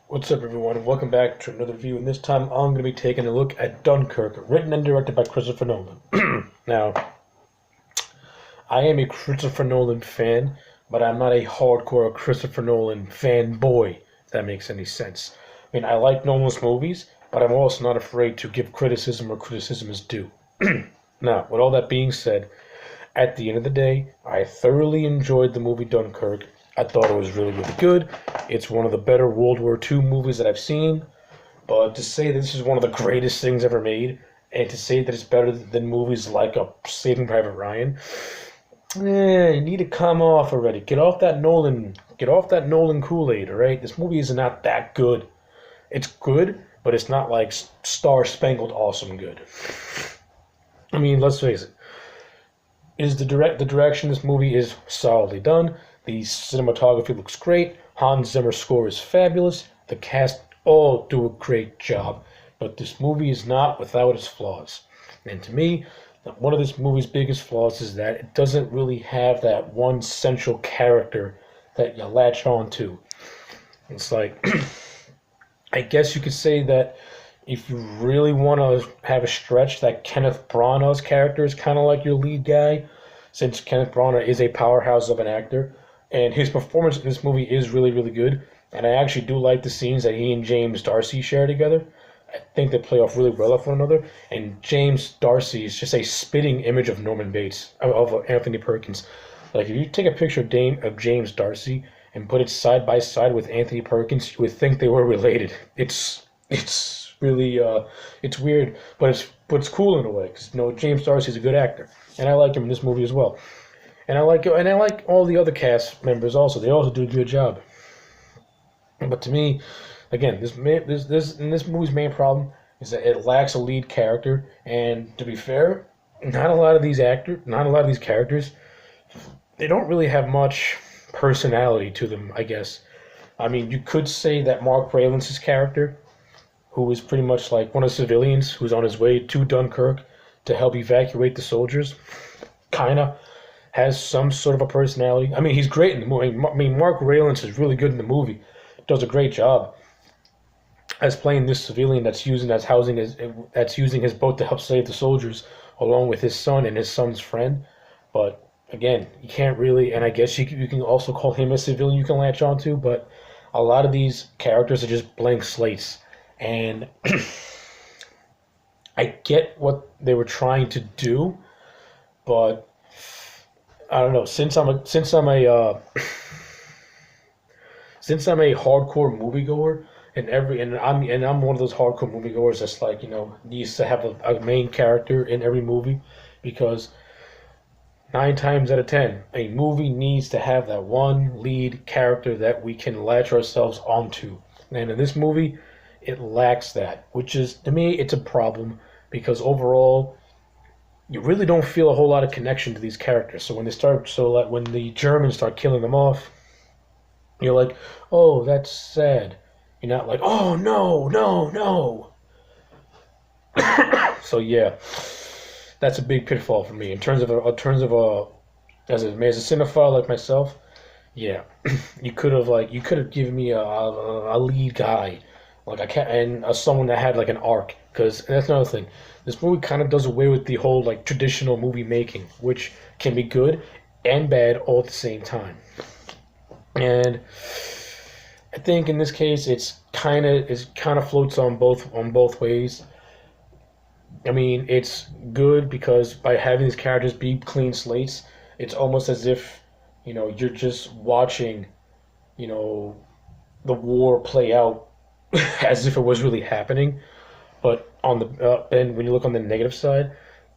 What's up, everyone, and welcome back to another review. And this time, I'm going to be taking a look at Dunkirk, written and directed by Christopher Nolan. Now, I am a Christopher Nolan fan, but I'm not a hardcore Christopher Nolan fanboy, if that makes any sense. I mean, I like Nolan's movies, but I'm also not afraid to give criticism where criticism is due. Now, with all that being said, at the end of the day, I thoroughly enjoyed the movie Dunkirk. I thought it was really, really good. It's one of the better World War II movies that I've seen. But to say that this is one of the greatest things ever made, and to say that it's better than movies like Saving Private Ryan, you need to come off already. Get off that Nolan Kool-Aid, all right? This movie is not that good. It's good, but it's not like star-spangled awesome good. I mean, let's face it. Is the direction this movie is solidly done. The cinematography looks great. Hans Zimmer's score is fabulous. The cast all do a great job. But this movie is not without its flaws. And to me, one of this movie's biggest flaws is that it doesn't really have that one central character that you latch on to. It's like, I guess you could say that if you really want to have a stretch, that Kenneth Branagh's character is kind of like your lead guy, since Kenneth Branagh is a powerhouse of an actor. And his performance in this movie is really, really good. And I actually do like the scenes that he and James Darcy share together. I think they play off really well off one another. And James Darcy is just a spitting image of Norman Bates, of Anthony Perkins. Like, if you take a picture of James Darcy and put it side by side with Anthony Perkins, you would think they were related. It's really, it's weird, but it's cool in a way. Because, James Darcy's a good actor. And I like him in this movie as well. And I like all the other cast members also. They also do a good job. But to me, again, this movie's main problem is that it lacks a lead character. And to be fair, not a lot of these characters, they don't really have much personality to them, I guess. I mean, you could say that Mark Rylance's character, who is pretty much like one of the civilians who's on his way to Dunkirk to help evacuate the soldiers, kinda has some sort of a personality. I mean, he's great in the movie. I mean, Mark Rylance is really good in the movie. Does a great job as playing this civilian that's using his boat to help save the soldiers, along with his son and his son's friend. But again, you can't really, and I guess you can also call him a civilian you can latch onto. But a lot of these characters are just blank slates, and I get what they were trying to do, but I don't know. Since I'm a hardcore moviegoer, and I'm one of those hardcore moviegoers that's like, needs to have a main character in every movie, because 9 times out of 10, a movie needs to have that one lead character that we can latch ourselves onto. And in this movie, it lacks that, which is, to me, it's a problem, because overall, you really don't feel a whole lot of connection to these characters. So when when the Germans start killing them off, you're like, oh, that's sad. You're not like, oh, no, no, no. So yeah, that's a big pitfall for me as a cinephile like myself. Yeah, you could have given me a lead guy, like someone that had like an arc. Because that's another thing. This movie kind of does away with the whole traditional movie making, which can be good and bad all at the same time. And I think in this case, it kind of floats on both ways. I mean, it's good because by having these characters be clean slates, it's almost as if you're just watching the war play out as if it was really happening. But and when you look on the negative side,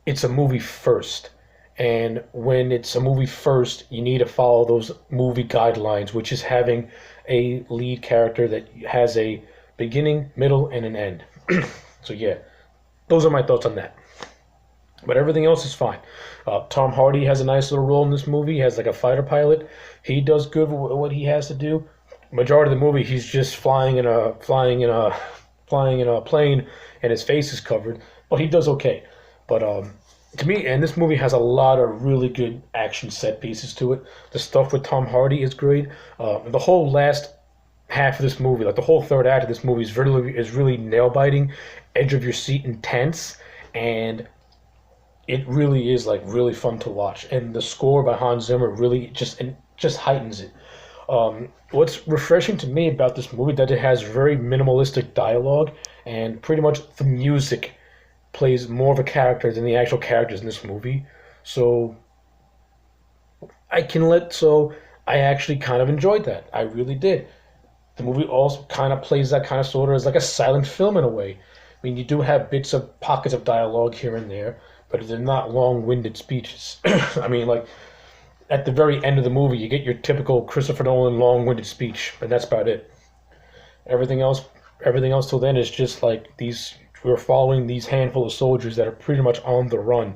it's a movie first. And when it's a movie first, you need to follow those movie guidelines, which is having a lead character that has a beginning, middle, and an end. So yeah, those are my thoughts on that. But everything else is fine. Tom Hardy has a nice little role in this movie. He has like a fighter pilot. He does good with what he has to do. Majority of the movie, he's just flying in a plane, and his face is covered, but he does okay. But to me, and this movie has a lot of really good action set pieces to it. The stuff with Tom Hardy is great. The whole last half of this movie, like the whole third act of this movie, is really nail biting, edge of your seat intense, and it really is like really fun to watch. And the score by Hans Zimmer really just heightens it. What's refreshing to me about this movie that it has very minimalistic dialogue, and pretty much the music plays more of a character than the actual characters in this movie. So so I actually kind of enjoyed that. I really did. The movie also kind of plays that kind of sort of as like a silent film in a way. I mean, you do have bits of pockets of dialogue here and there, but they're not long-winded speeches. I mean, like at the very end of the movie, you get your typical Christopher Nolan long-winded speech, and that's about it. Everything else, everything else till then is just like these. We're following these handful of soldiers that are pretty much on the run.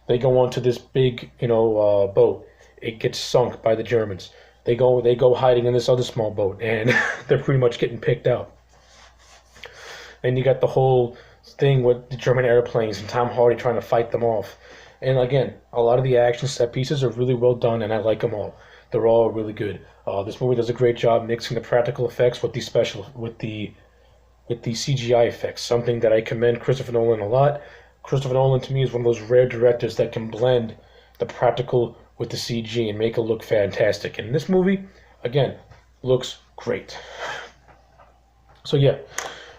They go onto this big, boat. It gets sunk by the Germans. They go hiding in this other small boat, and they're pretty much getting picked out. And you got the whole thing with the German airplanes and Tom Hardy trying to fight them off. And again, a lot of the action set pieces are really well done, and I like them all. They're all really good. This movie does a great job mixing the practical effects with the CGI effects. Something that I commend Christopher Nolan a lot. Christopher Nolan to me is one of those rare directors that can blend the practical with the CG and make it look fantastic. And this movie, again, looks great. So yeah,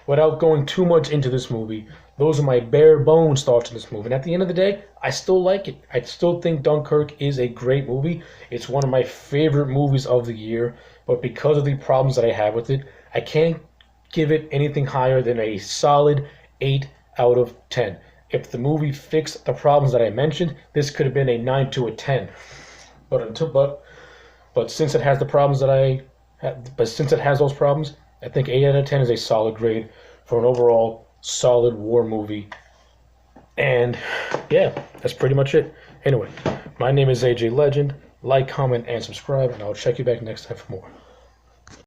without going too much into this movie, those are my bare bones thoughts on this movie. And at the end of the day, I still like it. I still think Dunkirk is a great movie. It's one of my favorite movies of the year. But because of the problems that I have with it, I can't give it anything higher than a solid 8 out of 10. If the movie fixed the problems that I mentioned, this could have been a 9 to a 10. But since it has the problems that since it has those problems, I think 8 out of 10 is a solid grade for an overall solid war movie. And yeah, that's pretty much it. Anyway, my name is AJ Legend. Like, comment, and subscribe, and I'll check you back next time for more.